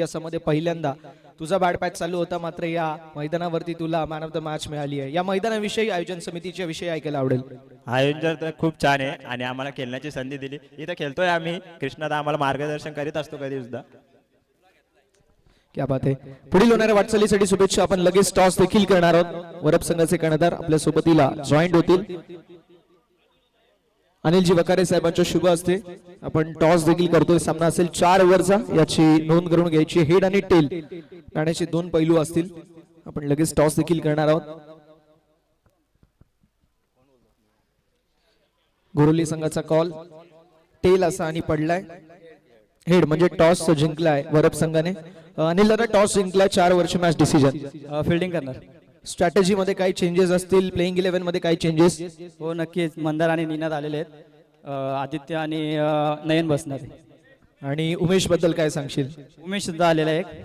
असं मध्ये पहिल्यांदा तुझा बॅड पॅच चालू होता, मात्र या मैदानावरती तुला मॅन ऑफ द मॅच मिळाली आहे. या मैदानाविषयी, आयोजन समितीच्या विषयी ऐकायला आवडेल. आयोजन तर खूप छान आहे आणि आम्हाला खेळण्याची संधी दिली. इथं खेळतोय आम्ही. कृष्णादा आम्हाला मार्गदर्शन करीत असतो कधी सुद्धा. क्या बात आहे. पुढील होणाऱ्या वाटचालीसाठी शुभेच्छा. आपण लगेच टॉस देखील करणार आहोत. वरप संघाचे कर्णधार आपल्या सोबतीला जॉईंट होतील. अनिलजी वकारे साहेबांच्या शुभ असते आपण टॉस देखील करतोय. सामना असेल 4 ओव्हरचा, याची नोंद करून घ्यायची. हेड आणि टेल गाण्याचे 2 पैलू असतील. आपण लगेच टॉस देखील करणार आहोत. गोरोली संघाचा कॉल टेल असा आणि पडलाय. हेड म्हणजे टॉस जिंकलाय वरप संघाने. अनिल दादा टॉस जिंकलाय, 4 ओव्हरची मॅच डिसिजन. फिल्डिंग करणार. स्ट्रॅटेजी मध्ये काही चेंजेस असतील, प्लेइंग 11 मध्ये काही चेंजेस? हो नक्कीच. मंदार आणि निनाद आलेले आहेत. आदित्य आणि नयन बसणार. आणि उमेश बद्दल काय सांगशील? उमेश सुद्धा आलेला आहे.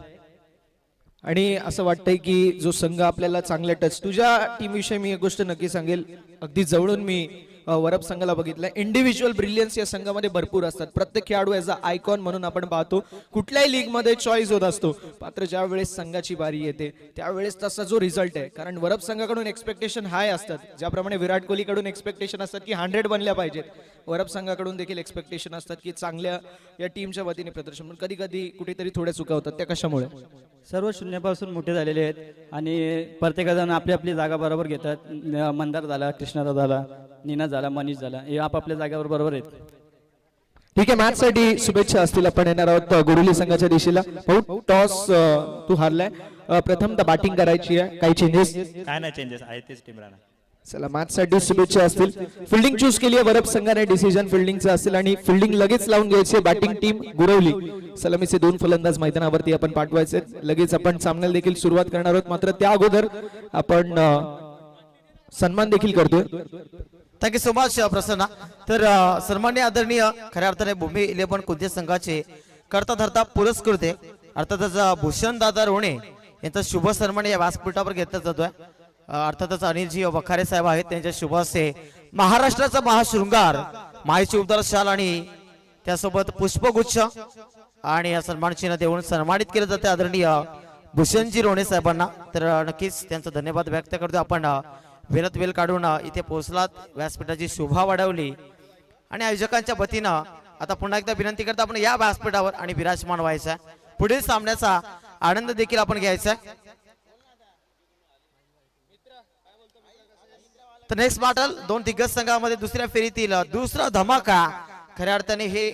आणि असं वाटतंय की जो संघ आपल्याला चांगला टच, तुझ्या टीम विषयी मी एक गोष्ट नक्की सांगेल, अगदी जवळून मी वरप संघाला बघितलंय. इंडिव्हिज्युअल ब्रिलियन्स या संघामध्ये भरपूर असतात. प्रत्येक खेळाडू ॲज अ आयकॉन म्हणून आपण पाहतो, कुठल्याही लीग मध्ये चॉईस होत असतो. मात्र ज्या वेळेस संघाची बारी येते त्यावेळेस तसा जो रिझल्ट आहे, कारण वरप संघाकडून एक्सपेक्टेशन हाय असतात. ज्याप्रमाणे विराट कोहलीकडून एक्सपेक्टेशन असतात की 100 बनल्या पाहिजेत, वरप संघाकडून देखील एक्सपेक्टेशन असतात की चांगल्या या टीमच्या वतीने प्रदर्शन. पण कधी कधी कुठेतरी थोड्या चुका होतात, त्या कशामुळे? सर्व शून्यापासून मोठे झालेले आहेत आणि प्रत्येकजण आपली आपली जागा बरोबर घेतात. मंदार झाला, कृष्णादा झाला, नीना झाला, मनीष झाला, हे आपापल्या जागेवर बरोबर आहेत. ठीक आहे, मॅच साठी शुभेच्छा असतील. आपण येणार आहोत गोरुली संघाच्या दिशेला. भाऊ टॉस तू हारलाय, प्रथम बॅटिंग करायची आहे. काही चेंजेस? काय नाही, चेंजेस आहे तेच टीम राहणार. चला, मॅच साठी शुभेच्छा असतील. फिल्डिंग चूज केली आहे वरप संघाने, डिसिजन फिल्डिंगचं असेल आणि फिल्डिंग लगेच लावून घ्यायची. Batting team Gurvali. सलामीचे 2 फलंदाज मैदानावरती आपण पाठवायचे. लगेच आपण सामन्याला देखील सुरुवात करणार आहोत. मात्र त्या अगोदर आपण सन्मान देखील करतोय. Thank you so much Prasanna. तर सन्मान्य आदरणीय खऱ्या अर्थाने मुंबई 11 कुंदे संघाचे करता धरता पुरस्कृते अर्थातच भूषण दादा रोणे यांचा शुभ सन्मान या व्यासपीठावर घेतला जातोय. अर्थातच अनिलजी वखारे साहेब आहेत, त्यांच्या शुभ हस्ते महाराष्ट्राचा महाशृंगार माहिती उबदार शाल आणि त्यासोबत पुष्पगुच्छ आणि या सन्मान चिन्ह देऊन सन्मानित केलं जाते आदरणीय भूषणजी रोणे साहेबांना. तर नक्कीच त्यांचा धन्यवाद व्यक्त करतो. आपण वेळात वेळ काढून इथे पोहोचलात, व्यासपीठाची शोभा वाढवली आणि आयोजकांच्या वतीनं आता पुन्हा एकदा विनंती करतो आपण या व्यासपीठावर आणि विराजमान व्हायचा. पुढील सामन्याचा आनंद देखील आपण घ्यायचा. तर नेक्स्ट बॅटल 2 दिग्गज संघामध्ये दुसऱ्या फेरीतील दुसरा धमाका. खऱ्या अर्थाने हे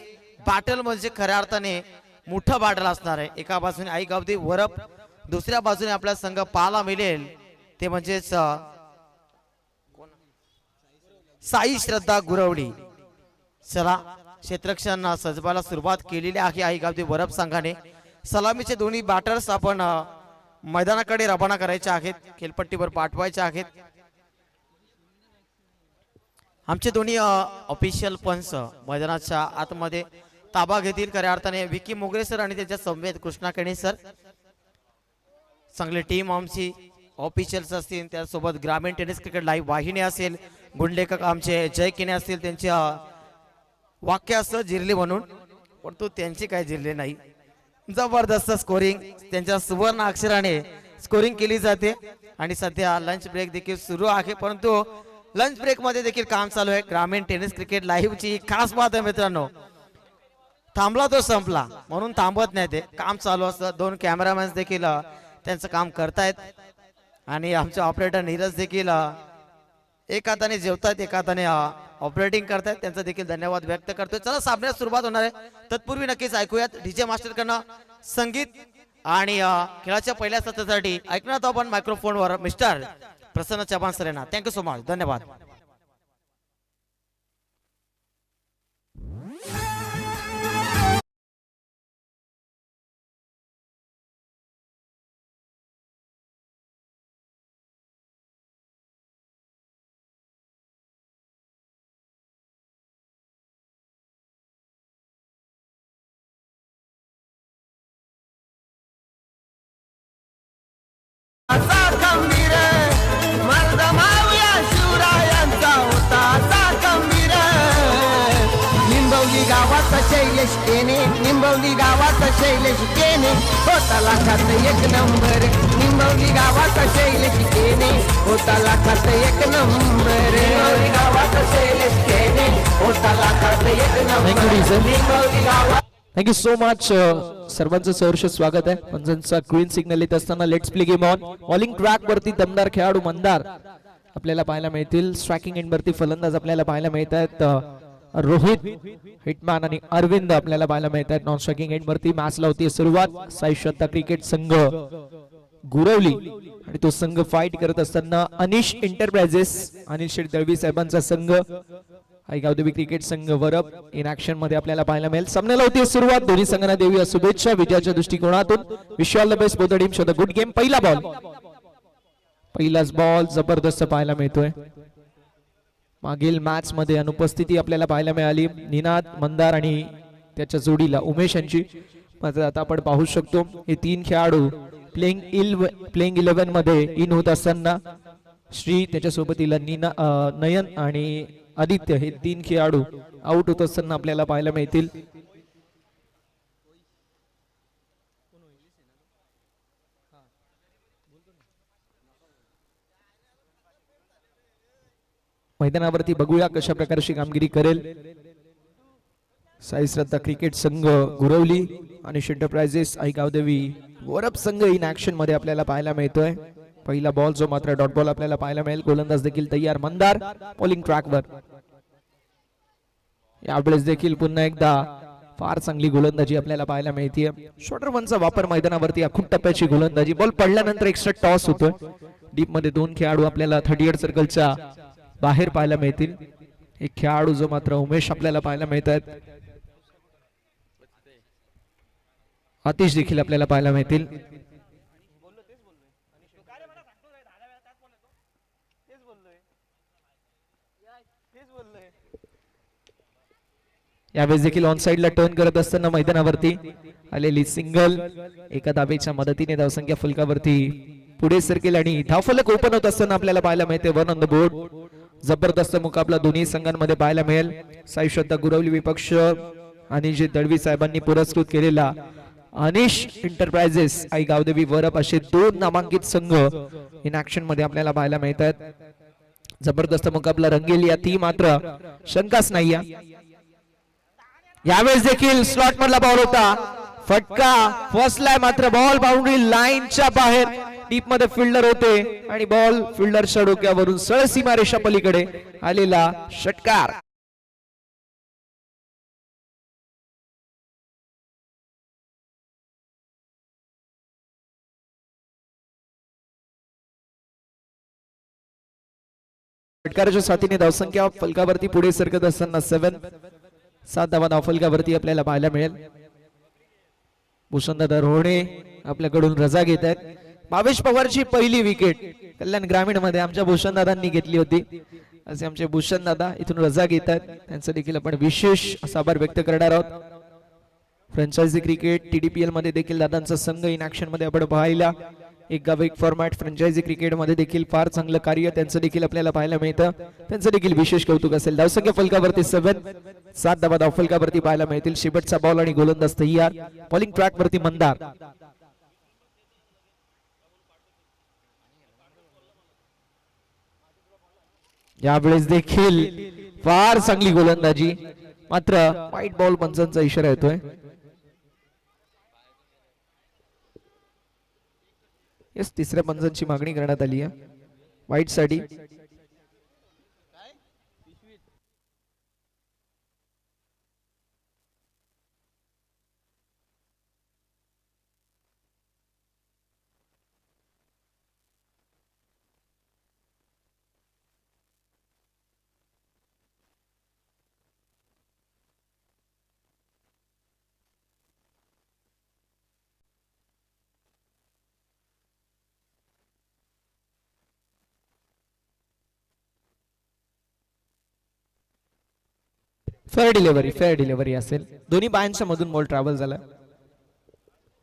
बॅटल म्हणजे खऱ्या अर्थाने मोठा बॅटल असणार आहे. एका बाजूने आई गावदी वरप, दुसऱ्या बाजूने आपला संघ पाहायला मिळेल ते म्हणजेच साई श्रद्धा गुरवडी. चला, क्षेत्ररक्षण सजवायला सुरुवात केलेली आहे आई गावदी वरप संघाने. सलामीचे दोन्ही बॅटर्स आपण मैदानाकडे रवाना करायचे आहेत, खेळपट्टीवर पाठवायचे आहेत. आमचे दोन्ही ऑफिशियल पंच मैदानाच्या आतमध्ये ताबा घेतील. खऱ्या अर्थाने विकी मोगरे सर आणि त्याच्या समवेत कृष्णा केणे सर. चांगली टीम आमची ऑफिशियल्स असतील, त्यासोबत ग्रामीण टेनिस क्रिकेट लाईव्ह वाहिनी असेल, गुंडलेखक आमचे जय केने असतील, त्यांच्या वाक्य असतं जिरले म्हणून, परंतु त्यांची काय जिरले नाही. जबरदस्त स्कोरिंग त्यांच्या सुवर्ण अक्षराने स्कोरिंग केली जाते. आणि सध्या लंच ब्रेक देखील सुरू आहे, परंतु लंच ब्रेक मध्ये देखील काम चालू आहे. ग्रामीण टेनिस क्रिकेट लाईव्ह ची खास बात आहे मित्रांनो, थांबला तो संपला म्हणून थांबत नाही, ते काम चालू असतं. 2 कॅमेरामॅन्स देखील त्यांचं काम करतायत आणि आमचे ऑपरेटर नीरज देखील एक हाताने जेवतायत, एक हाताने ऑपरेटिंग करतायत. त्यांचा देखील धन्यवाद व्यक्त करतोय. चला, सामन्यास सुरुवात होणार आहे. तत्पूर्वी नक्कीच ऐकूयात डीजे मास्टर कडनं संगीत आणि खेळाच्या पहिल्या सत्रासाठी ऐकणार आपण मायक्रोफोनवर मिस्टर प्रसन्न चव्हाण सर यांना. थँक्यू सो मच, धन्यवाद. खंबीर मर्द मावया शिवराया शैलेश केने, निंबवली गावाचा शैलेश केने, होता लाखात एक नंबर. निंबवली गावाचा शैलेश केने, होता लाखात एक नंबर. निंबवली गावाचा शैलेश केने, होता लाखात एक नंबर. निंबवली गावात. Thank you so much. सर्वांचं सहर्ष स्वागत आहे. पंचांचा क्वीन सिग्नल येत असताना let's play game on. Bowling track वरती दमदार खेळाडू मंदार आपल्याला पाहायला मिळतील. स्ट्रायकिंग एंड वरती फलंदाज आपल्याला पाहायला मिळत आहेत. रोहित हिटमॅन आणि अरविंद आपल्याला पाहायला मिळत आहेत. नॉन स्ट्रायकिंग एंड वरती मॅच लावते सुरुवात. साई श्रद्धा क्रिकेट संघ गुरवली आणि तो संघ फाईट करत असताना अनिश एंटरप्राइजेस अनिल शेठ दळवी साहेबांचा संघ गावदेवी क्रिकेट संघ वरप इन ऍक्शन मध्ये आपल्याला पाहायला मिळेल. सामन्याला होती सुरुवात. दोन्ही संघांना देऊया शुभेच्छा विजयाच्या दृष्टिकोनातून. Wish all the best both the team. Show the good game. पहिला बॉल, पहिलाच बॉल जबरदस्त पाहायला मिळतोय. मागील मॅच मध्ये अनुपस्थिती आपल्याला पाहायला मिळाली निनाद मंदार आणि त्याच्या जोडीला उमेश यांची. मात्र आता आपण पाहू शकतो हे तीन खेळाडू प्लेइंग 11 मध्ये इन होत असताना श्री त्याच्या सोबतीला नयन आणि आदित्य हे तीन खेळाडू आउट होत असताना आपल्याला पाहायला मिळतील. मैदानावरती बघूया कशा प्रकारची कामगिरी करेल साई श्रद्धा क्रिकेट संघ गुरवली आणि एंटरप्राइजेस आई गावदेवी वरप संघ इन ऍक्शन मध्ये आपल्याला पाहायला मिळतोय. पहिला बॉल जो मात्र डॉट बॉल आपल्याला पाहायला मिळेल. गोलंदाज देखील तयार मंदार बॉलिंग ट्रॅकवर. यावेळेस देखील पुन्हा एकदा फार चांगली गोलंदाजी आपल्याला पाहायला मिळते. शॉर्टर वनचा वापर मैदानावरती अखूट टप्प्याची गोलंदाजी. बॉल पडल्यानंतर एक्स्ट्रा टॉस होतोय. डीप मध्ये दोन खेळाडू आपल्याला 38 सर्कलच्या बाहेर पाहायला मिळतील. एक खेळाडू जो मात्र उमेश आपल्याला पाहायला मिळतात. आतिश देखील आपल्याला पाहायला मिळतील. यावेळेस देखील ऑन साइडला टर्न करत असताना मैदानावरती आलेली सिंगल एका धावेच्या मदतीने धावसंख्या फलकावरती पुढे सरकेल आणि धावफलक ओपन होत असताना आपल्याला पाहायला मिळते. One on the board. जबरदस्त मुकाबला दोन्ही संघांमध्ये पाहायला मिळेल. साई श्रद्धा गुरवली विपक्ष आणि जे दळवी साहेबांनी पुरस्कृत केलेला अनिश एंटरप्राइजेस आई गावदेवी वरप असे दोन नामांकित संघ इन ऍक्शन मध्ये आपल्याला पाहायला मिळतात. जबरदस्त मुकाबला रंगेल यातही मात्र शंकाच नाही. यावेळेस देखील स्लॉट मधला बॉल होता. फटका फसलाय मात्र बॉल बाउंड्री लाईनच्या बाहेर. डीप मध्ये फिल्डर होते आणि बॉल फिल्डरच्या डोक्यावरून सरळ सीमारेषा पलीकडे आलेला षटकार. षटकाराच्या साथीने धावसंख्या फलकावरती पुढे सरकत असताना 7 धावा धावफलकावरती आपल्याला पाहायला मिळेल. भूषणदादा रोहणे आपल्याकडून रजा घेत आहेत. भावेश पवारची पहिली विकेट कल्याण ग्रामीण मध्ये आमच्या भूषणदादांनी घेतली होती. असे आमचे भूषणदादा इथून रजा घेत आहेत. त्यांचा देखील आपण विशेष असा आभार व्यक्त करणार आहोत. फ्रँचायझी क्रिकेट TDPL मध्ये देखील दादांचा संघ इन ऍक्शन मध्ये आपण पाहिला. एक गाव एक फॉर्मॅट फ्रँचायझी क्रिकेट मध्ये देखील फार चांगलं कार्य त्यांचं देखील आपल्याला पाहायला मिळतं. त्यांचं देखील विशेष कौतुक असेल. धावसंख्या फलकावरती 7 धावा धावफलकावरती पाहायला मिळतील. शेवटचा बॉल आणि गोलंदाज तयार. बॉलिंग ट्रॅक वरती मंदार. यावेळेस देखील फार चांगली गोलंदाजी मात्र व्हाईट बॉल पंचांचा इशारा येतोय. तिसऱ्या पंचांची मागणी करण्यात आली आहे व्हाईट साठी. फेअर डिलिव्हरी असेल. दोन्ही बायांच्या मधून बॉल ट्रॅव्हल झाला.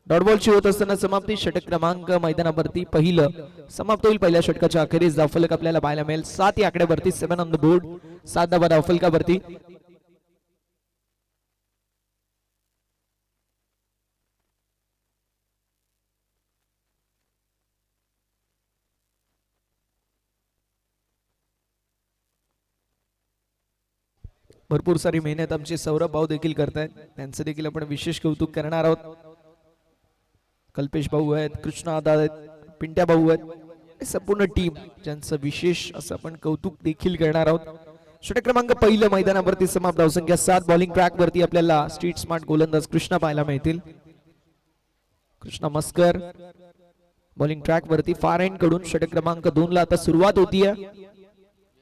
डॉट बॉलची होत असताना समाप्ती. षटक क्रमांक मैदानावरती पहिलं समाप्त होईल. पहिल्या षटकाच्या अखेरीस धावफलक आपल्याला पाहायला मिळेल. 7 या आकड्यावरती. 7 ऑन द बोर्ड. 7 धावा धावफलकावरती. भरपूर सारी मेहनत आमचे सौरभ भाऊ देखील करतायत, त्यांचं देखील आपण विशेष कौतुक करणार आहोत. कल्पेश भाऊ आहेत, कृष्णा दादा आहेत, पिंट्या भाऊ आहेत, हे संपूर्ण टीम ज्यांचं विशेष असं आपण कौतुक देखील करणार आहोत. षटक क्रमांक पहिलं मैदानावरती समाप्त. धावसंख्या 7. बॉलिंग ट्रॅक वरती आपल्याला स्ट्रीट स्मार्ट गोलंदाज कृष्णा पाहायला मिळतील. कृष्णा मस्कर बॉलिंग ट्रॅक वरती फार एंड कडून षटक क्रमांक 2 ला आता सुरुवात होतीये.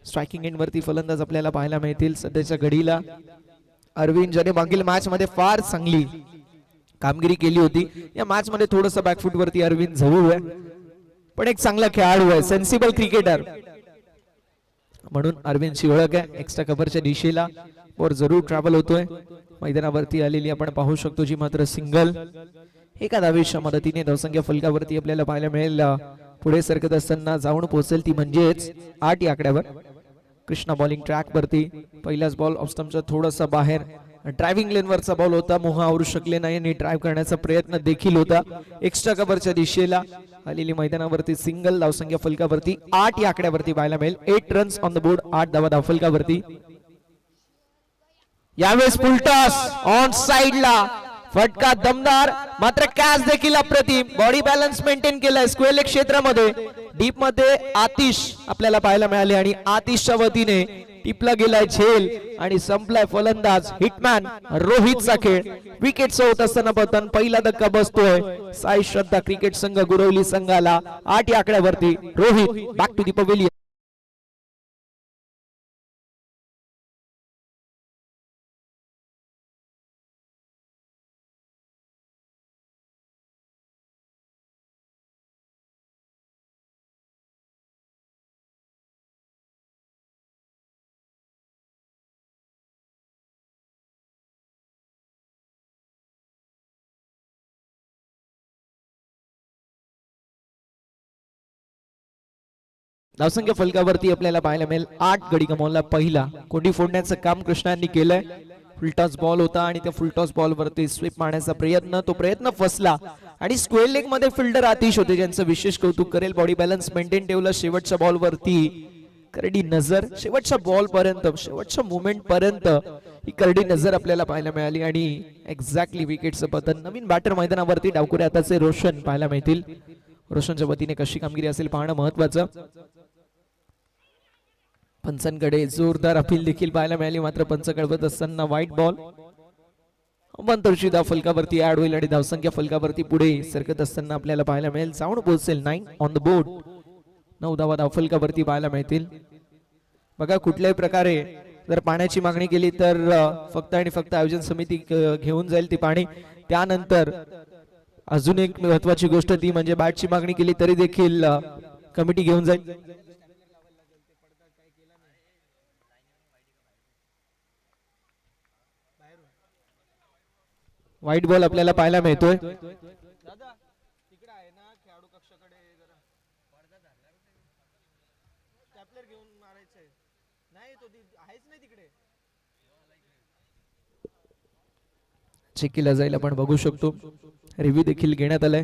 स्ट्रायकिंग एंड वरती फलंदाज आपल्याला पाहायला मिळतील सध्याच्या घडीला. अरविंद ज्याने मागील मॅच मध्ये फार चांगली कामगिरी केली होती, या मॅच मध्ये थोडस बॅकफुट वरती अरविंद जवळ आहे, पण एक चांगला खेळाडू आहे, सेन्सिबल क्रिकेटर म्हणून अरविंदची ओळख आहे. एक्स्ट्रा कव्हरच्या दिशेला वर जरूर ट्रॅव्हल होतोय. मैदानावरती आलेली आपण पाहू शकतो जी मात्र सिंगल. एका धावेच्या मदतीने धावसंख्या फलकावरती आपल्याला पाहायला मिळेल पुढे सरकत असताना जाऊन पोहोचेल, ती म्हणजेच 8 या आकड्यावर. कृष्णा बॉलिंग ट्रॅक वरती पहिलाच बॉल ऑफ स्टंपच्या थोडासा बाहेर, ड्रायव्हिंग लेन वरचा बॉल होता, मोह आवरू शकले नाही आणि ड्राईव्ह करण्याचा प्रयत्न देखील होता. एक्स्ट्रा कव्हरच्या दिशेला आलेली मैदानावरती सिंगल. धावसंख्या फलकावरती 8 या आकड्यावरती पाहायला मिळेल. 8 रन्स ऑन द बोर्ड, 8 धावा धावफलकावरती. यावेळेस फुलटॉस ऑन साइडला, फटका दमदार, मात्र कॅच देखील अप्रतिम. बॉडी बॅलन्स मेंटेन केलाय स्क्वेअर लेग क्षेत्रामध्ये. डीप मध्ये आतिश आपल्याला पाहायला मिळाले आणि आतिशच्या वतीने टिपला गेलाय झेल आणि संपलाय फलंदाज हिटमॅन रोहितचा खेळ. विकेटचा होत असताना पतन पहिला धक्का बसतोय साई श्रद्धा क्रिकेट संघ गुरवली संघाला. 8 या आकड्यावरती Rohit back to the pavilion. धावसंख्या फलकावरती आपल्याला पाहायला मिळेल 8 गडी गमावला पहिला. कोंडी फोडण्याचं काम कृष्णांनी केलंय. फुलटॉस बॉल होता आणि त्या फुलटॉस बॉल वरती स्वीप मारण्याचा प्रयत्न, तो प्रयत्न फसला आणि स्क्वेअर लेग मध्ये फिल्डर आतिश होते ज्यांचं विशेष कौतुक करेल. बॉडी बॅलन्स मेंटेन ठेवलं. शेवटच्या बॉल वरती करडी नजर, शेवटच्या बॉल पर्यंत, शेवटच्या मुवमेंट पर्यंत ही करडी नजर आपल्याला पाहायला मिळाली आणि एक्झॅक्टली विकेटचं पतन. नवीन बॅटर मैदानावरती डावखुरे हाताचे रोशन पाहायला मिळतील. रोशनच्या वतीने कशी कामगिरी असेल पाहणं महत्वाचं. पंचांकडे जोरदार अपील देखील पाहायला मिळाली, मात्र पंच कळवत असताना व्हाईट बॉल. अंतरची धाव फलकावरती ऍड होईल आणि धावसंख्या फलकावरती पुढे सरकत असताना आपल्याला पाहायला मिळेल जाऊन पोहोचेल 9 ऑन द बोर्ड. 9 धावा धाव फलकावरती पाहायला मिळतील. बघा कुठल्याही प्रकारे जर पाण्याची मागणी केली तर फक्त आणि फक्त आयोजन समिती घेऊन जाईल ती पाणी. त्यानंतर अजून एक महत्वाची गोष्ट ती म्हणजे बॅटची मागणी केली तरी देखील कमिटी घेऊन जाईल. व्हाईट बॉल आपल्याला पाहायला मिळतोय. चेक केला जाईल, आपण बघू शकतो. रिव्ह्यू देखील घेण्यात आलाय.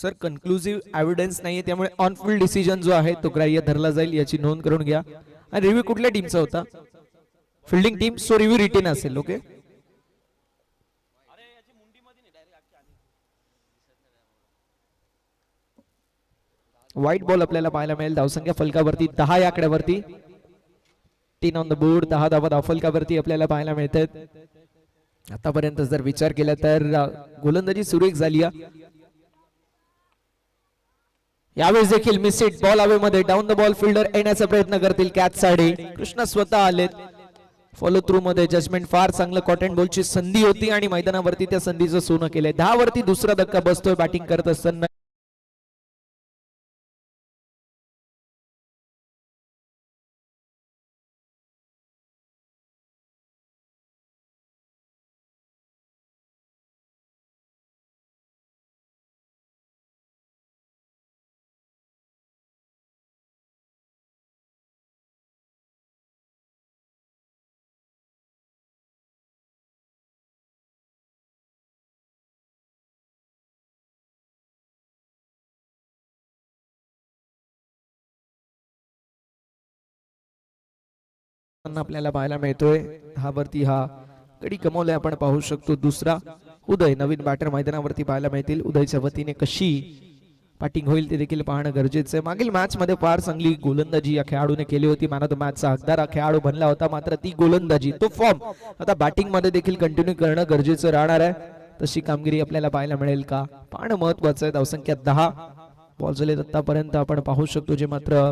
सर कन्क्लुझिव्ह एव्हिडन्स नाहीये, त्यामुळे ऑन फील्ड डिसिजन जो आहे तो ग्राह्य धरला जाईल, याची नोंद करून घ्या. आणि रिव्ह्यू कुठल्या टीमचा होता? Fielding team. So review retain असेल. ओके. व्हाईट बॉल आपल्याला पाहायला मिळेल. धावसंख्या फलकावरती 10 या आकड्यावरती. 3 ऑन द बोर्ड. 10 धावा धावफलकावरती आपल्याला पाहायला मिळतात. आतापर्यंत जर विचार केला तर गोलंदाजी सुरेख झाली. यावेळेस देखील मिस हिट. बॉल हवेमध्ये. डाऊन द बॉल फिल्डर येण्याचा प्रयत्न करतील कॅच साठी. कृष्णा स्वतः आलेत. फॉलो थ्रू मध्ये जजमेंट फार चांगलं. कॉटन बॉलची संधी होती आणि मैदानावरती त्या संधीचं सोनं केलंय. 10 वरती दुसरा धक्का बसतोय बॅटिंग करत असताना. आपल्याला पाहायला मिळतोय 10 वरती हा गडी कमवलाय आपण पाहू शकतो. दुसरा उदय नवीन बॅटर मैदानावरती पाहायला मिळतील. उदयच्या वतीने कशी बॅटिंग होईल ते देखील पाहणं गरजेचं आहे. मागील मॅच मध्ये फार चांगली गोलंदाजी या खेळाडूने केली होती. मॅन ऑफ द मॅचचा हकदार हा खेळाडू बनला होता. मात्र ती गोलंदाजी, तो फॉर्म आता बॅटिंग मध्ये देखील कंटिन्यू करणं गरजेचं राहणार आहे. तशी कामगिरी आपल्याला पाहायला मिळेल का पाहणं महत्वाचं आहे. धावसंख्या 10 बॉल झालेत आतापर्यंत आपण पाहू शकतो, जे मात्र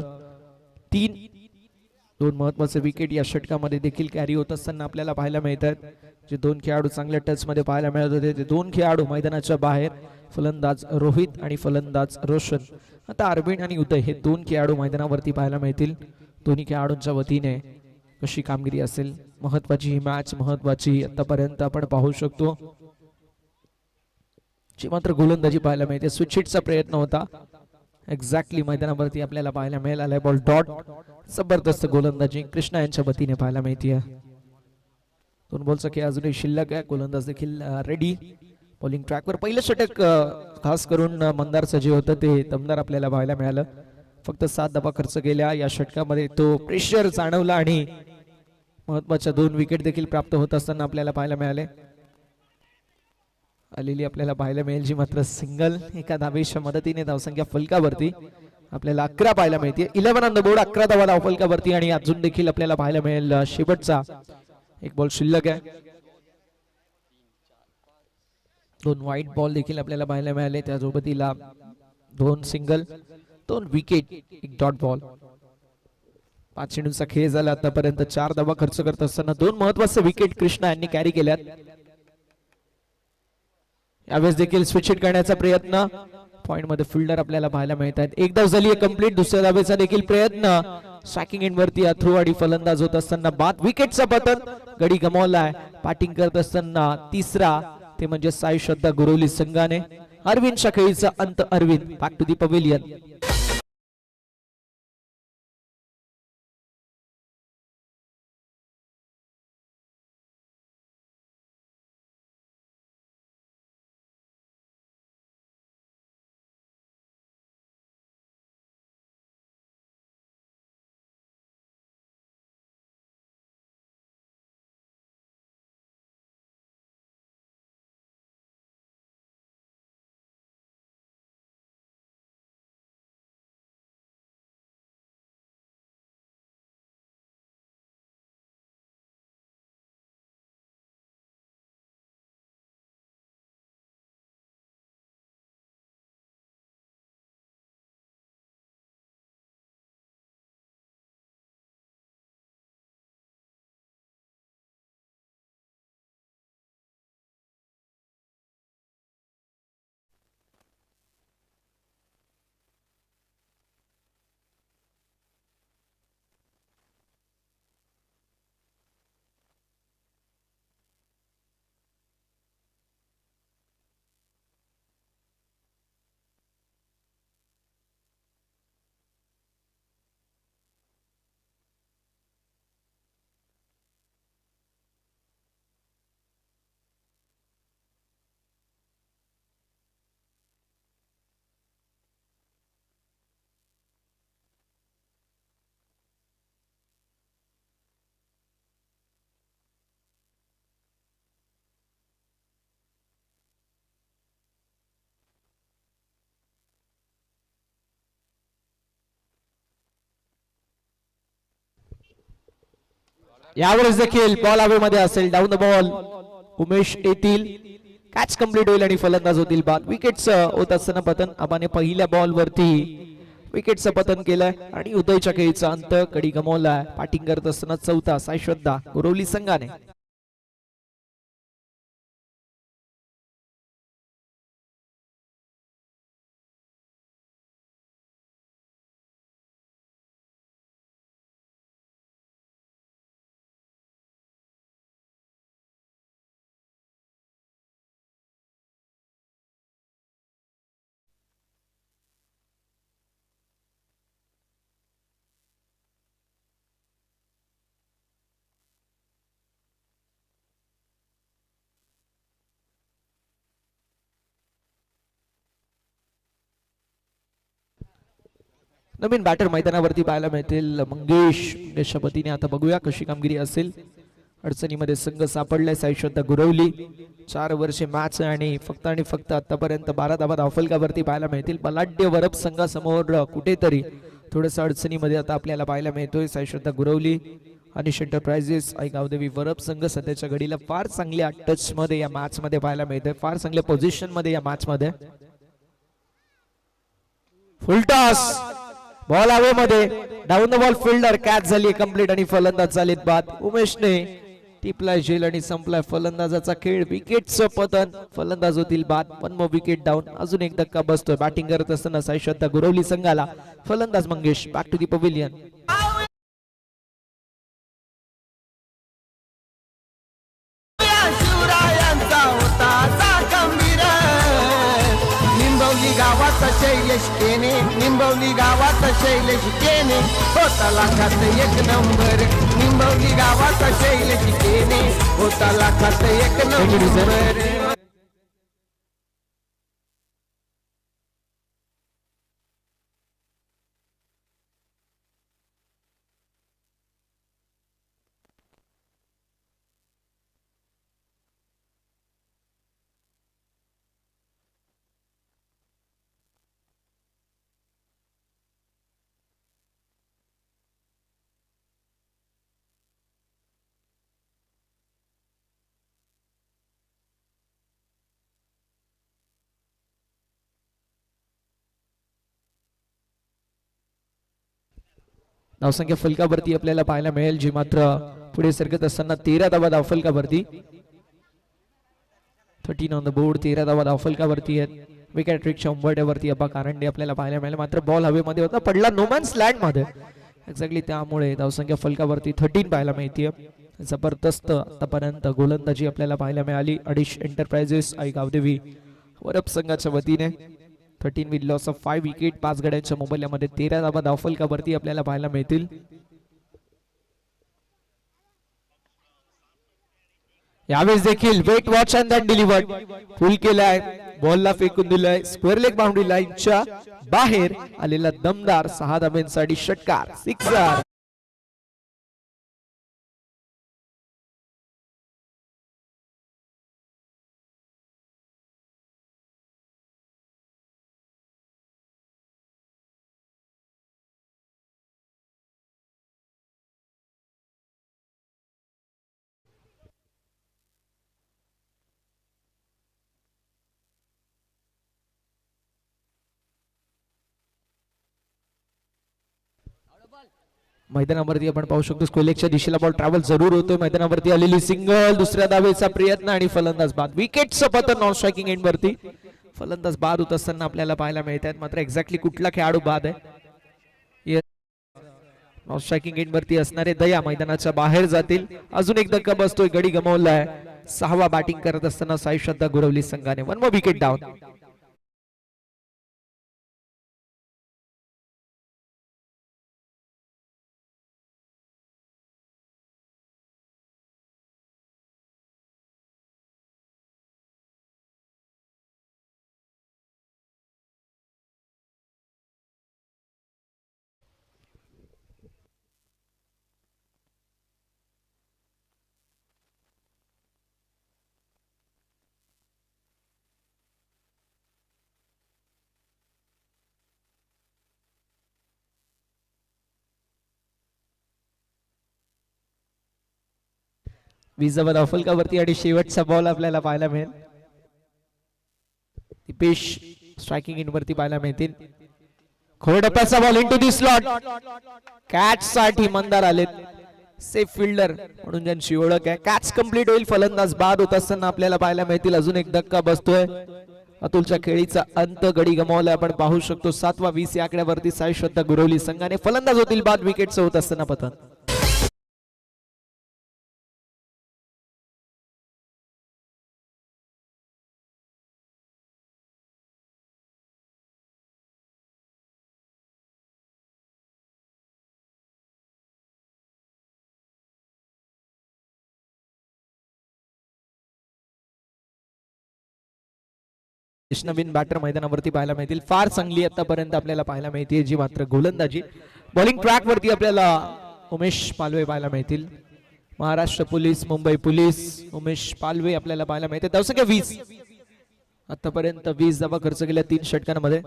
2 महत्वाचे विकेट या षटकामध्ये देखील कॅरी होत असताना आपल्याला पाहायला मिळतात. जे 2 खेळाडू चांगल्या टच मध्ये पाहायला मिळत होते, ते 2 खेळाडू मैदानाच्या बाहेर. फलंदाज रोहित आणि फलंदाज रोशन. आता अरविंद आणि उदय हे 2 खेळाडू मैदानावरती पाहायला मिळतील. दोन्ही खेळाडूंच्या वतीने कशी कामगिरी असेल. महत्वाची ही मॅच, महत्वाची आतापर्यंत आपण पाहू शकतो. जी मात्र गोलंदाजी पाहायला मिळते. स्विच हिटचा प्रयत्न होता. एक्झॅक्टली मैदानावरती आपल्याला पाहायला मिळाला बॉल डॉट. जबरदस्त गोलंदाजी कृष्णा यांच्या वतीने पाहायला मिळते. 2 बॉलचा खेळ अजूनही शिल्लक आहे. गोलंदाज देखील रेडी बॉलिंग ट्रॅकवर. पहिलं षटक खास करून मंदारचं जे होतं ते दमदार आपल्याला पाहायला मिळालं. फक्त 7 धावा खर्च केल्या या षटकामध्ये. तो प्रेशर जाणवला आणि महत्वाच्या 2 विकेट देखील प्राप्त होत असताना आपल्याला पाहायला मिळाले. आलेली आपल्याला पाहायला मिळेल, जी मात्र सिंगल. एका धावेच्या मदतीने धावसंख्या फलकावरती आपल्याला 11 पाहायला मिळते. 11 ऑन द बोर्ड. 11 धावा धावफलकावरती आणि अजून देखील आपल्याला पाहायला मिळेल शेवटचा 1 बॉल शिल्लक आहे. 2 वाईट बॉल देखील आपल्याला पाहायला मिळाले. त्या सोबतीला 2 सिंगल, 2 विकेट, 1 डॉट बॉल. 5 चेंडूंचा खेळ झाला आतापर्यंत. 4 धावा खर्च करत असताना 2 महत्वाचे विकेट कृष्णा यांनी कॅरी केल्यात. यावेळेस देखील स्विच हिट करण्याचा प्रयत्न. पॉइंट मध्ये फिल्डर आपल्याला पाहायला मिळत आहेत. 1 धाव झाली कंप्लीट. दुसऱ्या धावेचा देखील प्रयत्न. स्ट्रायकिंग एंड वरती थ्रू आणि फलंदाज होत असताना बाद. विकेटचा पतन. गडी गमावलाय. बॅटिंग करत असताना तिसरा ते म्हणजे साई श्रद्धा गुरवली संघाने. अरविंदच्या खेळीचा अंत. Arvind back to the pavilion. यावेळेस देखील बॉल हवेमध्ये असेल. डाऊन द बॉल उमेश येतील. कॅच कंप्लीट होईल आणि फलंदाज होतील बाद. विकेटचं होत असताना पतन आबाने पहिल्या बॉल वरती विकेटचं पतन केलंय आणि उदयच्या खेळीचा अंत कडी गमावलाय. बॅटिंग करत असताना चौथा सायश्रद्धा गुरवली संघाने. नवीन बॅटर मैदानावरती पाहायला मिळतील. मंगेशच्या पतीने आता बघूया कशी कामगिरी असेल. अडचणीमध्ये संघ सापडलाय. सायश्रद्धा गुरवली 4 वर्षे मॅच आणि फक्त आतापर्यंत 12 धावा धावफलकावरती पाहायला मिळतील. बलाढ्य वरप संघासमोर कुठेतरी थोडस अडचणीमध्ये आता आपल्याला पाहायला मिळतोय. सायश्रद्धा गुरवली अनिश एंटरप्राइजेस आई गावदेवी वरप संघ सध्याच्या घडीला फार चांगल्या टच मध्ये या मॅच मध्ये पाहायला मिळतोय. फार चांगल्या पोझिशन मध्ये या मॅच मध्ये. फुलटॉस बॉल हवेमध्ये. Down the ball fielder catch झाली कंप्लीट आणि फलंदाज झालेत बाद. उमेशने टिपलाय झेल आणि संपलाय फलंदाजाचा खेळ. विकेटचं पतन फलंदाज होतील बाद. 1 मोर विकेट डाऊन. अजून एक धक्का बसतोय. बॅटिंग करत असताना सायश्रद्धा गुरवली संघाला. फलंदाज Mangesh back to the pavilion. शिवरायांचा होता गंभीर. निंबवली गावाचा शैलेश केने. निंबवली गावाचा शैलेश केने होता लाखात 1 नंबर. निंबवली गावाचा शैलेश केने होता लाखात 1 नंबर. धावसंख्या फलकावरती आपल्याला पाहायला मिळेल, जी मात्र पुढे सरकत असताना 13 धावा धावफलकावरती. 13 ऑन द बोर्ड. 13 धावा धावफलकावरती आहेत. विकेट ट्रिकच्या उंबरठ्यावरती अब्बा कारंडे आपल्याला पाहायला मिळेल. मात्र बॉल हवेमध्ये होता, पडला नोमॅन्स लँड मध्ये एक्झॅक्टली. त्यामुळे धावसंख्या फलकावरती 13 पाहायला मिळते. जबरदस्त आतापर्यंत गोलंदाजी आपल्याला पाहायला मिळाली. अडिश एंटरप्राइजेस आई गावदेवी वरप संघाच्या वतीने. 13 विथ लॉस ऑफ 5 विकेट. 5 गड्यांच्या मोबदल्यामध्ये 13 धावा धावफलकावरती आपल्याला पाहायला मिळतील. यावेळेस देखील wait watch and then delivered. Full केलाय. बॉलला फेकून दिलाय. स्क्वेअर लेग बाउंड्री लाईनच्या बाहेर आलेला दमदार 6 धाब्यांसाठी षटकार. 6 मैदानावरती आपण पाहू शकतो स्क्वेलेगच्या दिशेला बॉल ट्रॅव्हल जरूर होतोय. मैदानावरती आलेली सिंगल. दुसऱ्या धावेचा प्रयत्न आणि फलंदाज बाद. विकेटचं पतन नॉन स्ट्रायकिंग एंड वरती. फलंदाज बाद होत असताना आपल्याला पाहायला मिळत आहेत. मात्र एक्झॅक्टली कुठला खेळाडू बाद आहे. नॉन स्ट्रायकिंग एंड वरती असणारे दया मैदानाच्या बाहेर जातील. अजून एक धक्का बसतोय. गडी गमावलाय. 6वा बॅटिंग करत असताना सायश्रद्धा गुरवली संघाने. 1 मोर विकेट डाऊन. विजाबाद अफलकावरती आणि शेवटचा बॉल आपल्याला पाहायला मिळेल. दीपेश स्ट्रायकिंग इन वरती पाहायला मिळतील. खोडप्याचा ball into the slot. Catch साठी मंदार आलेत. सेफ फिल्डर म्हणून ज्यांची ओळख आहे. कॅच कंप्लीट होईल. फलंदाज बाद होत असताना आपल्याला पाहायला मिळतील. अजून एक धक्का बसतोय. अतुलच्या खेळीचा अंत गडी गमावला आपण पाहू शकतो. 7-20 या आकड्यावरती साई श्रद्धा गुरवली संघाने. फलंदाज होतील बाद विकेटचं होत असताना पतन. नवीन बॅटर मैदानावरती पाहायला मिळतील. फार चांगली आतापर्यंत आपल्याला पाहायला मिळते जी मात्र गोलंदाजी. बॉलिंग ट्रॅक वरती आपल्याला उमेश पालवे पाहायला मिळतील. महाराष्ट्र पोलीस, मुंबई पोलीस, उमेश पालवे आपल्याला पाहायला मिळते. धावसंख्या 20. आतापर्यंत 20 धावा खर्च केल्या 3 षटकांमध्ये.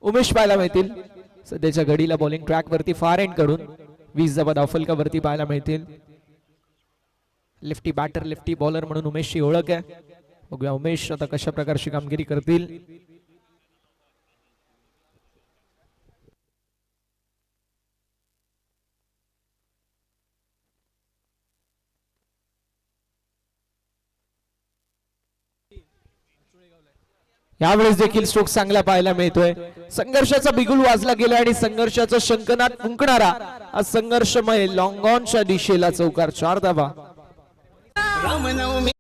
उमेश पाहायला मिळतील. सध्याच्या घडीला बॉलिंग ट्रॅक वरती फार एंड कडून 20 धावा धावफलकावरती पाहायला मिळतील. लेफ्टी बॅटर, लेफ्टी बॉलर म्हणून उमेशची ओळख आहे. बघूया उमेश आता कशा प्रकारची कामगिरी करतील. यावेळेस देखील स्ट्रोक चांगला पाहायला मिळतोय. संघर्षाचा बिगुल वाजला गेला आणि संघर्षाचा शंखनाद फुंकणारा हा संघर्षमय लॉंग ऑनच्या दिशेला चौकार. 4 धावा. Ramnavami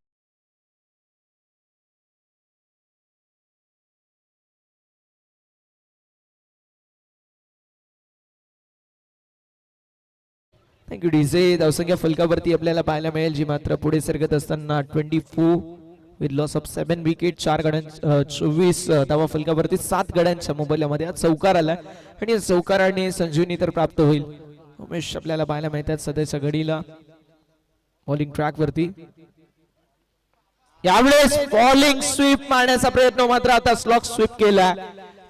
thank you DJ. धावसंख्या फलकावरती आपल्याला पाहायला मिळेल जी मात्र पुढे सरकत असताना 24 विथ लॉस ऑफ 7 विकेट. 4 गड्यांच्या 24 धावा फलकावरती 7 गड्यांच्या मोबाईलमध्ये हा चौकार आला आणि या चौकाराने संजीवनी तर प्राप्त होईल. उमेश आपल्याला पाहायला मिळतात सध्याच्या घडीला बॉलिंग ट्रॅक वरती. यावेळेस बॉलिंग स्वीप मारण्याचा प्रयत्न मात्र आता स्लॉक स्वीप केला.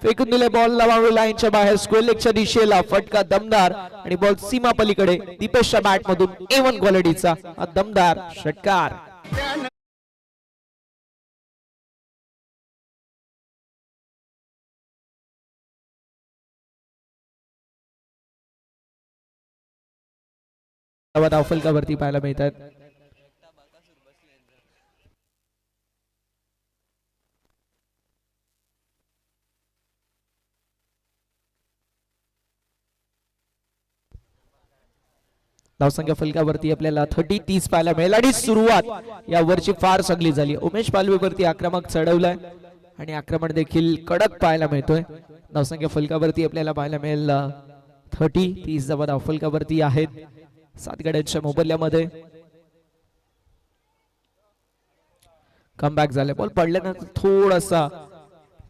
फेकून दिले बॉल लावावी लाईनच्या बाहेर. स्क्वेअर लेगच्या दिशेला फटका दमदार आणि बॉल सीमा पलीकडे. दीपेशच्या बॅट मधून A1 क्वालिटीचा हा दमदार षटकार. धावफलकावरती पाहायला मिळतात. धावसंख्या फलकावरती आपल्याला 30 पाहायला मिळेल आणि सुरुवात या वरची फार चांगली झाली. उमेश पालवेवरती आक्रमक चढवलाय आणि आक्रमण देखील कडक पाहायला मिळतोय. धावसंख्या फलकावरती आपल्याला पाहायला मिळेल 30 धावा धावफलकावरती आहेत 7 गड्यांच्या मोबदल्यामध्ये. कमबॅक झाले. बॉल पडल्यानंतर थोडासा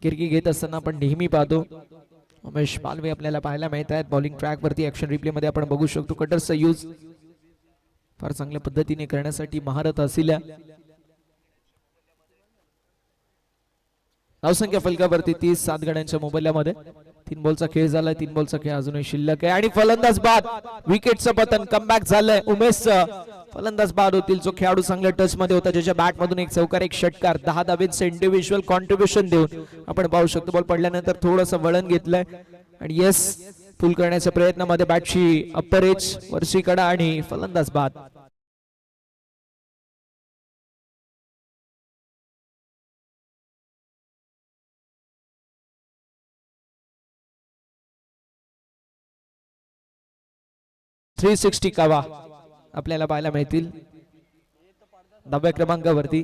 किरकी घेत असताना आपण नेहमी पाहतो. उमेश पालवे आपल्याला पाहायला मिळत आहेत. बॉलिंग ट्रॅक वरती ऍक्शन रिप्ले मध्ये आपण बघू शकतो कटरचा यूज फार चांगल्या पद्धतीने करण्यासाठी महारत असलेल्या. धावसंख्या फलकावरती 30 7 गड्यांच्या मोबदल्यामध्ये. 3 बॉलचा खेळ झालाय. 3 बॉलचा खेळ अजूनही शिल्लक आहे आणि फलंदाज बाद. विकेटचं पतन. कमबॅक झालंय उमेशचं. फलंदाज बाद होतील जो खेळाडू चांगल्या टच मध्ये होता ज्याच्या बॅट मधून एक चौकार एक षटकार 10 धावेचं इंडिव्हिज्युअल कॉन्ट्रीब्युशन देऊन आपण पाहू शकतो. बॉल पडल्यानंतर थोडंसं वळण घेतलंय आणि येस पुल करण्याच्या प्रयत्नामध्ये बॅटची अप्पर एज वरची कडा आणि फलंदाज बाद. .360 कावा आपल्याला पाहायला मिळतील 10व्या क्रमांकावरती.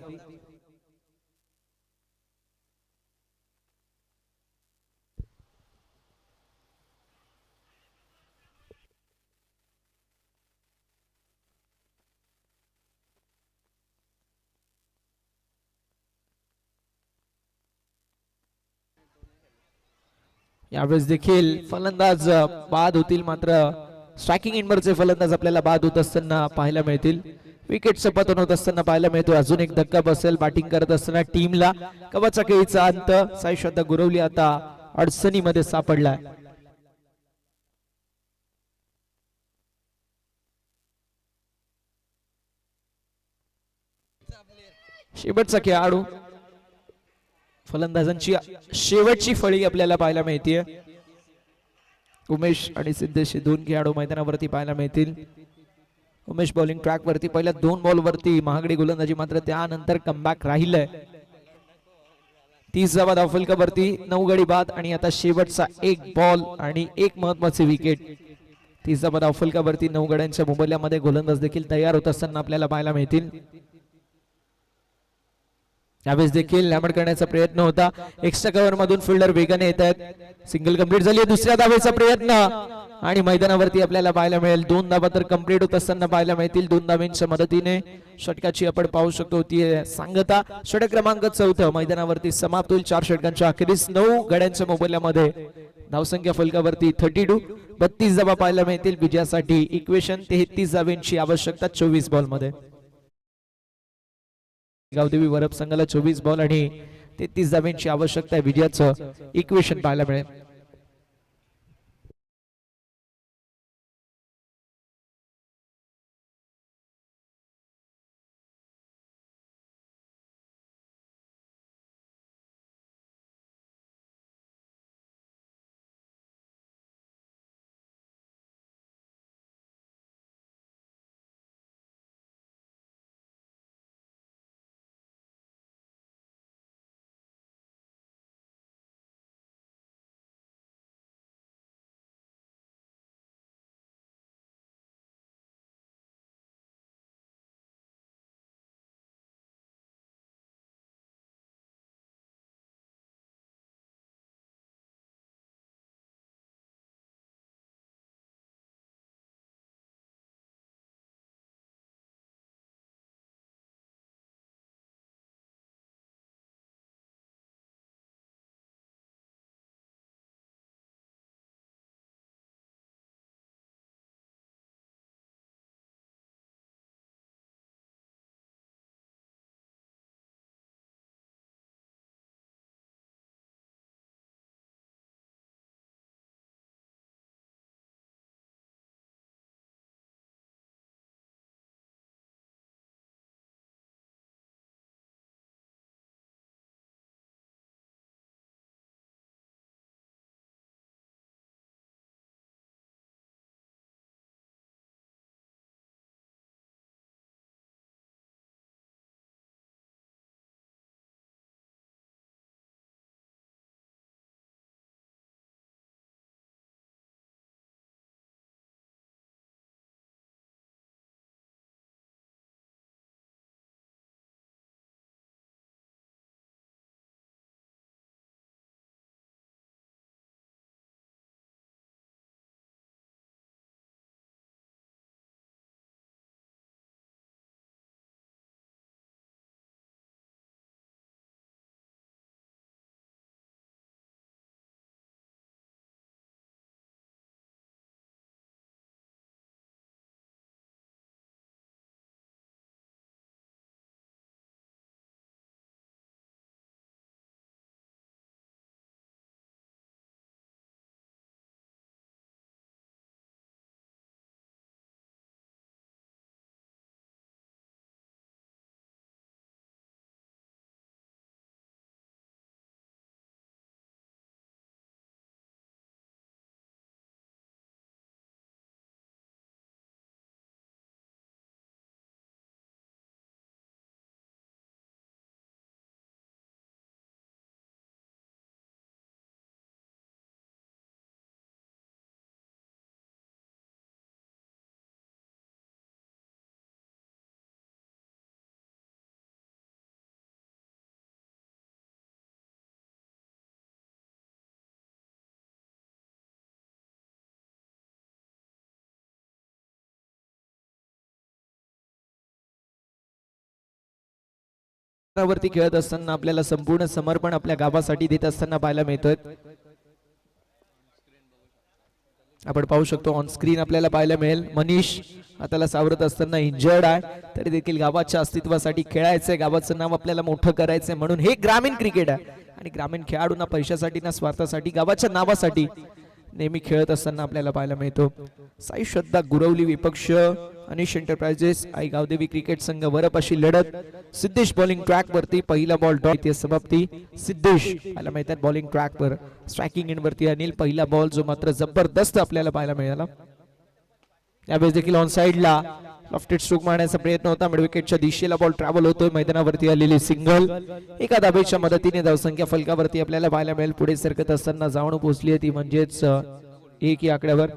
यावेळेस देखील फलंदाज बाद होतील मात्र स्ट्रायकिंग एंडवरचे फलंदाज आपल्याला बाद होत असताना पाहायला मिळतील. विकेटचं पतन होत असताना पाहायला मिळतो. अजून एक धक्का बसेल बॅटिंग करत असताना टीमला. कवचा खेळीचा अंत. साई श्रद्धा गुरवली आता अडचणीमध्ये सापडलाय. शेवटचा खेळाडू, फलंदाजांची शेवटची फळी आपल्याला पाहायला मिळते. उमेश आणि सिद्धेश हे दोन खेळाडू मैदानावरती पाहायला मिळतील. उमेश बॉलिंग ट्रॅक वरती पहिल्या 2 बॉल वरती महागडी गोलंदाजी, मात्र त्यानंतर कमबॅक राहिलंय. 30 धावा धावफलकावरती 9 गडी बाद आणि आता शेवटचा 1 बॉल आणि 1 महत्वाची विकेट. 30 धावा धावफलकावरती 9 गड्यांच्या मोबदल्यामध्ये गोलंदाज देखील तयार होत असताना आपल्याला पाहायला मिळतील. यावेळेस देखील लॅमड करण्याचा प्रयत्न होता. एक्स्ट्रा कव्हर मधून फिल्डर वेगाने येत आहेत. सिंगल कंप्लीट झाली. दुसऱ्या धावेचा प्रयत्न आणि मैदानावरती आपल्याला पाहायला मिळेल 2 धावा तर कंप्लीट होत असताना पाहायला मिळतील. 2 धावांच्या मदतीने षटकाची आपण पाहू शकतो ती सांगता. षटक क्रमांक 4 मैदानावरती समाप्त होईल. 4 षटकांच्या अखेरीस 9 गड्यांच्या मोबदल्यामध्ये धावसंख्या फलकावरती 32. 32 धावा पाहायला मिळतील विजयासाठी. इक्वेशन 33 धावांची आवश्यकता 24 बॉल मध्ये. गावदेवी वरप संघाला 24 बॉल आणि 33 धावांची आवश्यकता आहे. विजयाचं इक्वेशन पाहायला मिळेल. वरती खेळत असताना आपल्याला संपूर्ण समर्पण आपल्या गावासाठी देत असताना पाहायला मिळतोय. आपण पाहू शकतो ऑन स्क्रीन आपल्याला पाहायला मिळेल मनीष हाताला सावरत असताना इंजर्ड आहे, तरी देखील गावाच्या अस्तित्वासाठी खेळायचंय, गावाचं नाव आपल्याला मोठं करायचंय. म्हणून हे ग्रामीण क्रिकेट आहे आणि ग्रामीण खेळाडूंना पैशासाठी ना स्वार्थासाठी गावाच्या नावासाठी नेहमी खेळत असताना आपल्याला पाहायला मिळतो. साई श्रद्धा गुरवली विपक्ष अनिश एंटरप्राइजेस आई गावदेवी क्रिकेट संघ वरप अशी लढत. सिद्धेश बॉलिंग ट्रॅक वरती पहिला बॉल डॉट समाप्ती. सिद्धेश पाहायला मिळतात बॉलिंग ट्रॅक वर. स्ट्रायकिंग एंड वरती अनिल पहिला बॉल जो मात्र जबरदस्त आपल्याला पाहायला मिळाला. यावेळेस देखील ऑन साइडला लॉफ्टेड स्ट्रोक मारण्याचा प्रयत्न होता. मिड विकेटच्या दिशेला बॉल ट्रॅव्हल होतोय. मैदानावरती आलेली सिंगल. एका धाबेच्या मदतीने धावसंख्या फलकावरती आपल्याला पाहायला मिळेल. पुढे सरकत असताना जाऊन पोहोचली होती म्हणजेच 1 या आकड्यावर.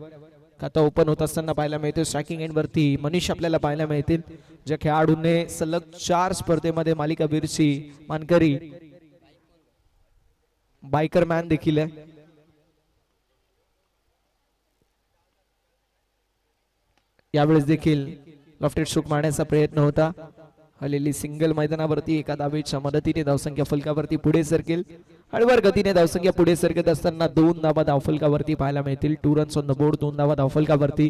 खाता ओपन होत असताना पाहायला मिळतोय. स्ट्रायकिंग एंड वरती मनीष आपल्याला पाहायला मिळतील. ज्या खेळाडूंनी सलग 4 स्पर्धेमध्ये मालिकावीरची मानकरी बायकर मॅन देखील आहे. यावेळेस देखील लॉफ्टेड स्ट्रोक मारण्याचा प्रयत्न होता. आलेली सिंगल मैदानावरती एका धावेच्या मदतीने धावसंख्या फलकावरती पुढे सरकेल. हळूवार गतीने धावसंख्या पुढे सरकत असताना 2 धावा धावफलकावरती पाहायला मिळतील. 2 रन्स ऑन द बोर्ड. 2 धावा धावफलकावरती.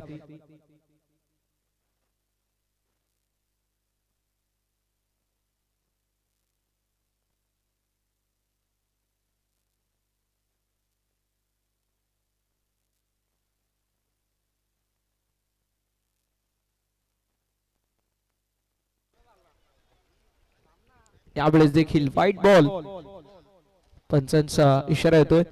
यावेळेस देखील व्हाईट बॉल. पंचांचा इशारा येतोय.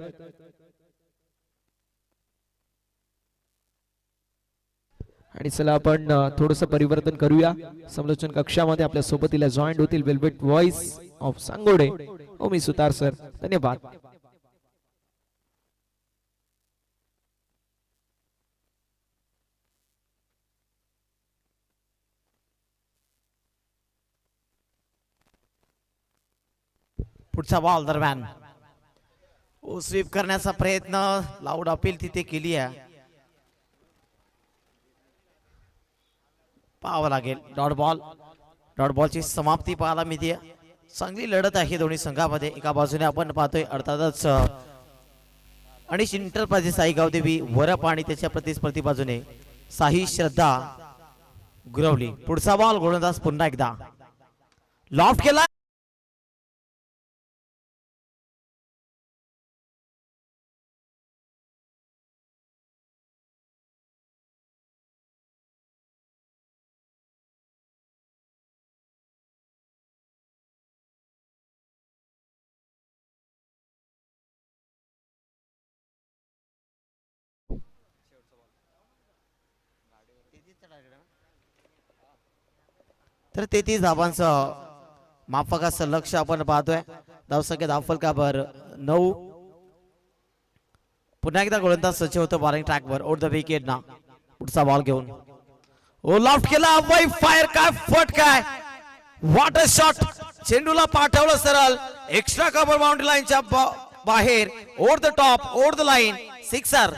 आणि चला आपण थोडस परिवर्तन करूया. समालोचन कक्षामध्ये आपल्या सोबतीला जॉईंट होतील velvet voice of Sangode Omi Sutar sir. धन्यवाद. पुढचा बॉल दरम्यान स्वीप करण्याचा प्रयत्न. लाऊड अपील तिथे केली आहे. पाहावं लागेल. डॉट बॉलची समाप्ती पाहायला मिळते. चांगली लढत आहे दोन्ही संघामध्ये. एका बाजूने आपण पाहतोय अर्थातच अनिश एंटरप्राइजेस साई गावदेवी वरप आणि त्याच्या प्रतिस्पर्धी बाजूने साई श्रद्धा गुरवली. पुढचा बॉल गोलंदाज पुन्हा एकदा लॉफ्ट केला. तर 33 धावांचं माफकाचं लक्ष आपण पाहतोय. धावसंख्या धावफलकावर 9. पुन्हा एकदा गोलंदाज सज्ज होतो बॉलिंग ट्रॅकवर. ओव्हर द विकेट ना. पुढचा बॉल घेऊन लॉफ्ट केला. वाई फायर. काय फट काय. What a shot. चेंडूला पाठवलं सरळ एक्स्ट्रा कव्हर बाउंड्री लाईनच्या बाहेर. Over the top. Over the line. Sixer.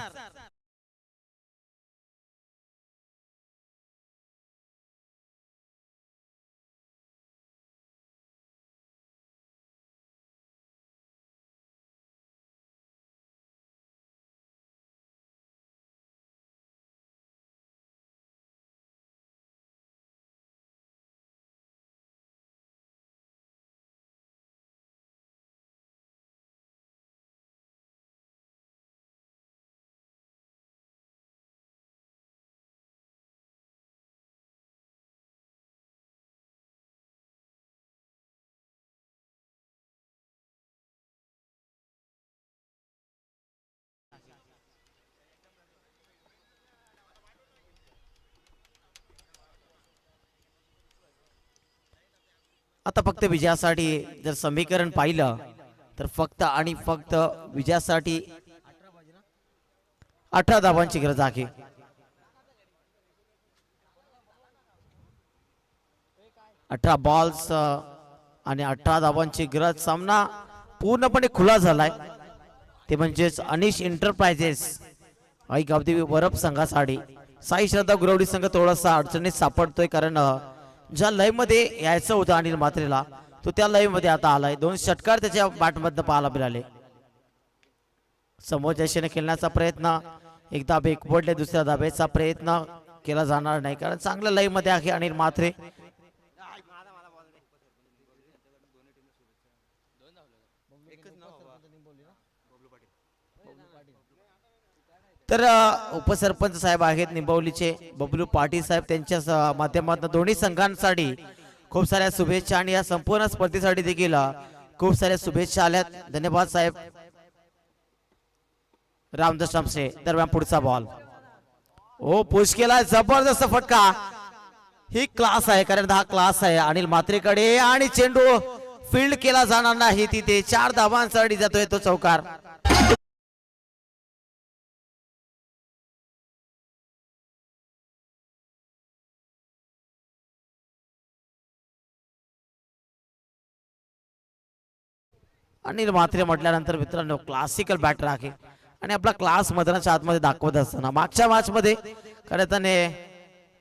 आता फक्त विजयासाठी जर समीकरण पाहिलं तर फक्त आणि फक्त विजयासाठी 18 धावांची गरज आहे. 18 बॉल्स आणि 18 धावांची गरज. सामना पूर्णपणे खुला झालाय. ते म्हणजेच अनिश एंटरप्राइजेस आई गावदेवी वरप संघासाठी साई श्रद्धा गुरवडी संघ थोडासा अडचणीत सापडतोय. कारण ज्या लय मध्ये यायचं होतं अनिल म्हात्रेला तो त्या लय मध्ये आता आलाय. 2 षटकार त्याच्या बॅटमधनं पाहायला मिळाले. समोर दिशेने खेळण्याचा प्रयत्न. एक धाबे पडले. दुसऱ्या धाब्याचा प्रयत्न केला जाणार नाही कारण चांगल्या लय मध्ये आहे अनिल म्हात्रे. तर उपसरपंच साहेब आहेत निंबवलीचे बबलू पाटील साहेब, त्यांच्या माध्यमातून दोन्ही संघांसाठी खूप साऱ्या शुभेच्छा आणि या संपूर्ण स्पर्धेसाठी देखील खूप साऱ्या शुभेच्छा आल्यात. धन्यवाद साहेब. रामदास तामसे दरम्यान पुढचा बॉल ओ पुश केला, जबरदस्त फटका. ही क्लास आहे, कारण हा क्लास आहे अनिल म्हात्रेकडे आणि चेंडू फील्ड केला जाणार नाही तिथे. 4 धावांसाठी जातोय तो चौकार. अनिल म्हात्रे म्हटल्यानंतर मित्रांनो क्लासिकल बॅटर आहे आणि आपला क्लास मैदानाच्या आतमध्ये दाखवत असताना मागच्या मॅच मध्ये खरं त्याने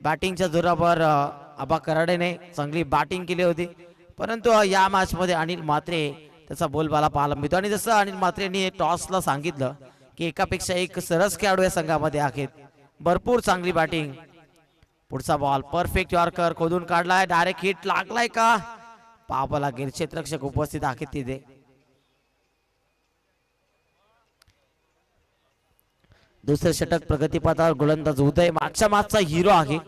बॅटिंगच्या जोरावर आबा कराडेने चांगली बॅटिंग केली होती, परंतु या मॅच मध्ये अनिल म्हात्रे त्याचा बोलबाला पाहायला मिळतो. आणि जसं अनिल म्हात्रेंनी टॉसला सांगितलं की एकापेक्षा एक सरस खेळाडू या संघामध्ये आहेत, भरपूर चांगली बॅटिंग. पुढचा बॉल परफेक्ट यॉर्कर खोदून काढलाय, डायरेक्ट हिट लागलाय का पाहावं लागेल. क्षेत्ररक्षक उपस्थित आहेत तिथे. दुसरे षटक प्रगतीपथावर गोलंदाज उदय, मागच्या मॅचचा हिरो आहे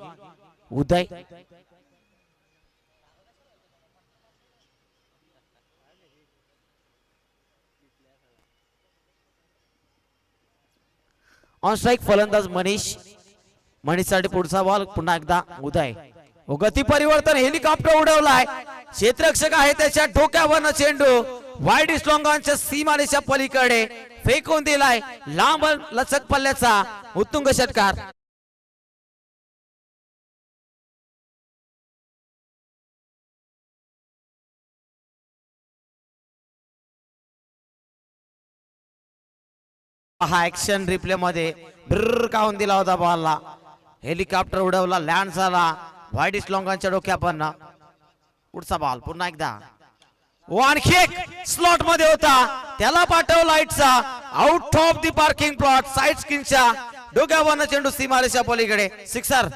उदय. ऑन स्ट्राइक फलंदाज मनीषसाठी पुढचा बॉल. पुन्हा एकदा उदय. गती परिवर्तन, हेलिकॉप्टर उडवलाय, क्षेत्ररक्षक आहे त्याच्या डोक्यावरनं चेंडू वाईड स्ट्रॉंगांच्या सीमारेषा पलीकडे फेकून दिलाय. लांब लचक पल्ल्याचा उत्तुंग षटकार. हा ऍक्शन रिप्ले मध्ये ब्रर काऊन दिला होता बॉलला. हेलिकॉप्टर उडवला, लँड झाला व्हाईट लॉंगांच्या डोक्यापर्यंत. पुढचा बॉल पुन्हा एकदा आणखी एक स्लॉट मध्ये होता, त्याला पाठव लाईटचा out of the parking plot. Side स्क्रीनच्या डोक्यावरनं चेंडू सीमारेषा पलीकडे सिक्सर.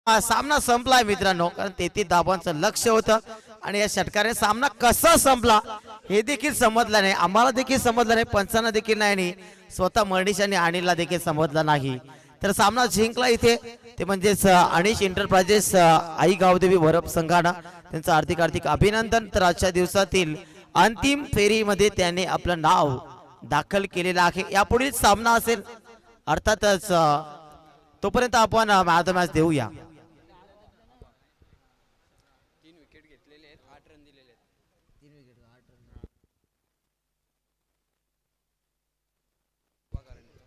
सामना संपलाय मित्रांनो, कारण 33 धावांचं लक्ष होतं आणि या षटकाने सामना कसा संपला हे देखील समजलं नाही, आम्हाला देखील समजलं नाही, पंचांना देखील नाही आणि स्वतः मनीष आणि अनिलला देखील समजलं नाही. तर सामना जिंकला इथे ते म्हणजेच अनिश एंटरप्राइजेस आई गावदेवी वरप संघानं. त्यांचं हार्दिक अभिनंदन. तर आजच्या दिवसातील अंतिम फेरीमध्ये त्याने आपलं नाव दाखल केलेलं आहे. यापुढील सामना असेल अर्थातच, तोपर्यंत आपण मॅच देऊया.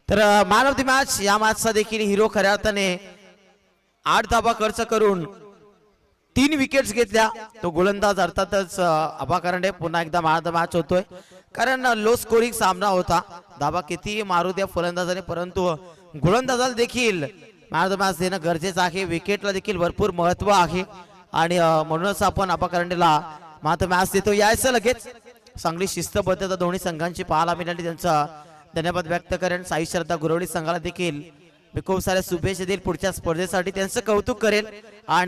तर मॅन ऑफ द मॅच या मॅचचा देखील हिरो खऱ्या अर्थाने 8 धावा खर्च करून 3 विकेट्स घेतल्या तो गोलंदाज अर्थातच आबा करंडे. पुन्हा एकदा मॅन ऑफ द मॅच होतोय, कारण लो स्कोरिंग सामना होता. धावा किती मारू द्या फलंदाजाने, परंतु गोलंदाजाला देखील मॅन ऑफ द मॅच देणं गरजेचं आहे. विकेटला देखील भरपूर महत्व आहे आणि म्हणूनच आपण आबा करंडेला मॅन ऑफ द मॅच देतो. यायचं लगेच चांगली शिस्तबद्धता दोन्ही संघांची पाहायला मिळाली, त्यांचा धन्यवाद व्यक्त करेन. साई श्रद्धा गुरवडी संघाला देखील मी खूप साऱ्या शुभेच्छा देईल पुढच्या स्पर्धेसाठी, त्यांचं कौतुक करेल आणि